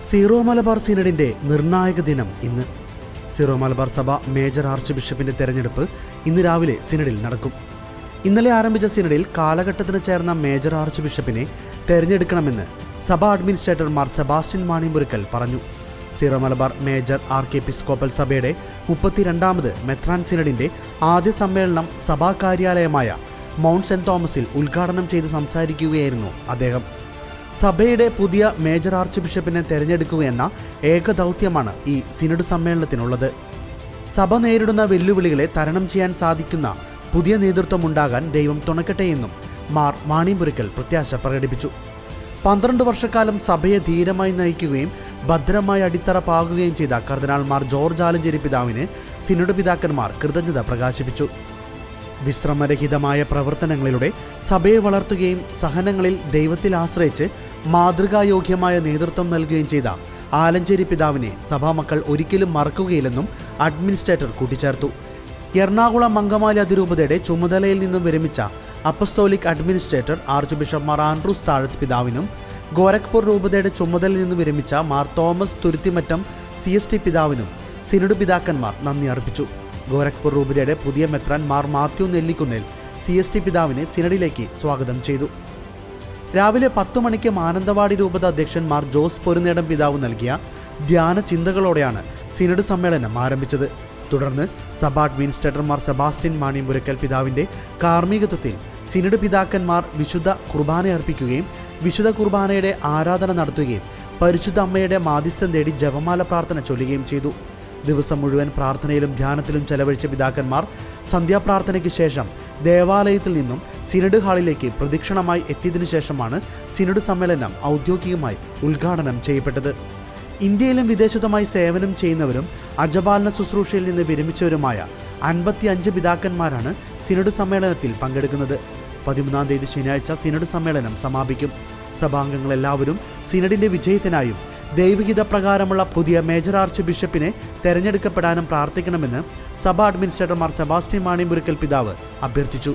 Zero Malabar സിനഡിന്റെ നിർണായക ദിനം ഇന്ന്. സീറോ മലബാർ സഭ മേജർ ആർച്ച് ബിഷപ്പിന്റെ തെരഞ്ഞെടുപ്പ് ഇന്ന് രാവിലെ സിനഡിൽ നടക്കും. ഇന്നലെ ആരംഭിച്ച സിനഡിൽ കാലഘട്ടത്തിന് ചേർന്ന മേജർ ആർച്ച് ബിഷപ്പിനെ തെരഞ്ഞെടുക്കണമെന്ന് സഭാ അഡ്മിനിസ്ട്രേറ്റർ മാർ സെബാസ്റ്റ്യൻ മാണിമ്പുരക്കൽ പറഞ്ഞു. സീറോ മലബാർ മേജർ ആർക്കിയെപ്പിസ്കോപ്പൽ സഭയുടെ 32ാമത് മെത്രാൻ സിനഡിന്റെ ആദ്യ സമ്മേളനം സഭാ കാര്യാലയമായ മൗണ്ട് സെന്റ് തോമസിൽ ഉദ്ഘാടനം ചെയ്ത് സംസാരിക്കുകയായിരുന്നു അദ്ദേഹം. സഭയുടെ പുതിയ മേജർ ആർച്ച് ബിഷപ്പിനെ തെരഞ്ഞെടുക്കുകയെന്ന ഏക ദൗത്യമാണ് ഈ സിനഡ് സമ്മേളനത്തിനുള്ളത്. സഭ നേരിടുന്ന വെല്ലുവിളികളെ തരണം ചെയ്യാൻ സാധിക്കുന്ന പുതിയ നേതൃത്വമുണ്ടാകാൻ ദൈവം തുണക്കട്ടെ എന്നും മാർ മാണിമ്പുരക്കൽ പ്രത്യാശ പ്രകടിപ്പിച്ചു. 12 വർഷക്കാലം സഭയെ ധീരമായി നയിക്കുകയും ഭദ്രമായി അടിത്തറ പാകുകയും ചെയ്ത കർദിനാൾ മാർ ജോർജ് ആലഞ്ചേരി പിതാവിന് സിനഡ് പിതാക്കന്മാർ കൃതജ്ഞത പ്രകാശിപ്പിച്ചു. വിശ്രമരഹിതമായ പ്രവർത്തനങ്ങളിലൂടെ സഭയെ വളർത്തുകയും സഹനങ്ങളിൽ ദൈവത്തിൽ ആശ്രയിച്ച് മാതൃകായോഗ്യമായ നേതൃത്വം നൽകുകയും ചെയ്ത ആലഞ്ചേരി പിതാവിനെ സഭാമക്കൾ ഒരിക്കലും മറക്കുകയില്ലെന്നും അഡ്മിനിസ്ട്രേറ്റർ കൂട്ടിച്ചേർത്തു. എറണാകുളം അങ്കമാലി അതിരൂപതയുടെ ചുമതലയിൽ നിന്നും വിരമിച്ച apostolic administrator archbishop Mar Andrews Thazhath പിതാവിനും ഗോരഖ്പൂർ രൂപതയുടെ ചുമതലയിൽ നിന്നും വിരമിച്ച മാർ തോമസ് തുരുത്തിമറ്റം CST പിതാവിനും സിനഡ് പിതാക്കന്മാർ നന്ദി അർപ്പിച്ചു. ഗോരഖ്പൂർ രൂപതയുടെ പുതിയ മെത്രാൻ മാർ മാത്യു നെല്ലിക്കുന്നേൽ CST പിതാവിനെ സിനഡിലേക്ക് സ്വാഗതം ചെയ്തു. രാവിലെ 10 മണിക്ക് മാനന്തവാടി രൂപത അധ്യക്ഷൻ മാർ ജോസ് പൊരുന്നേടം പിതാവ് നൽകിയ ധ്യാന ചിന്തകളോടെയാണ് സിനഡ് സമ്മേളനം ആരംഭിച്ചത്. തുടർന്ന് സഭാ അഡ്മിനിസ്ട്രേറ്റർ മാർ സെബാസ്റ്റ്യൻ മാണിമ്പുരക്കൽ പിതാവിൻ്റെ കാർമ്മികത്വത്തിൽ സിനഡ് പിതാക്കന്മാർ വിശുദ്ധ കുർബാന അർപ്പിക്കുകയും വിശുദ്ധ കുർബാനയുടെ ആരാധന നടത്തുകയും പരിശുദ്ധ അമ്മയുടെ മാധ്യസ്ഥം തേടി ജപമാല പ്രാർത്ഥന ചൊല്ലുകയും ചെയ്തു. ദിവസം മുഴുവൻ പ്രാർത്ഥനയിലും ധ്യാനത്തിലും ചെലവഴിച്ച പിതാക്കന്മാർ സന്ധ്യാപ്രാർത്ഥനയ്ക്ക് ശേഷം ദേവാലയത്തിൽ നിന്നും സിനഡ് ഹാളിലേക്ക് പ്രദക്ഷിണമായി എത്തിയതിനു ശേഷമാണ് സിനഡ് സമ്മേളനം ഔദ്യോഗികമായി ഉദ്ഘാടനം ചെയ്യപ്പെട്ടത്. ഇന്ത്യയിലും വിദേശത്തുമായി സേവനം ചെയ്യുന്നവരും അജപാലന ശുശ്രൂഷയിൽ നിന്ന് വിരമിച്ചവരുമായ 55 പിതാക്കന്മാരാണ് സിനഡ് സമ്മേളനത്തിൽ പങ്കെടുക്കുന്നത്. 13-ാം തീയതി ശനിയാഴ്ച സിനഡ് സമ്മേളനം സമാപിക്കും. സഭാംഗങ്ങളെല്ലാവരും സിനഡിന്റെ വിജയത്തിനായും ദൈവഹിത പ്രകാരമുള്ള പുതിയ മേജർ ആർച്ച് ബിഷപ്പിനെ തെരഞ്ഞെടുക്കപ്പെടാനും പ്രാർത്ഥിക്കണമെന്ന് സഭാ അഡ്മിനിസ്ട്രേറ്റർ മാർ സെബാസ്റ്റ്യൻ മാണിമ്പുരക്കൽ പിതാവ് അഭ്യർത്ഥിച്ചു.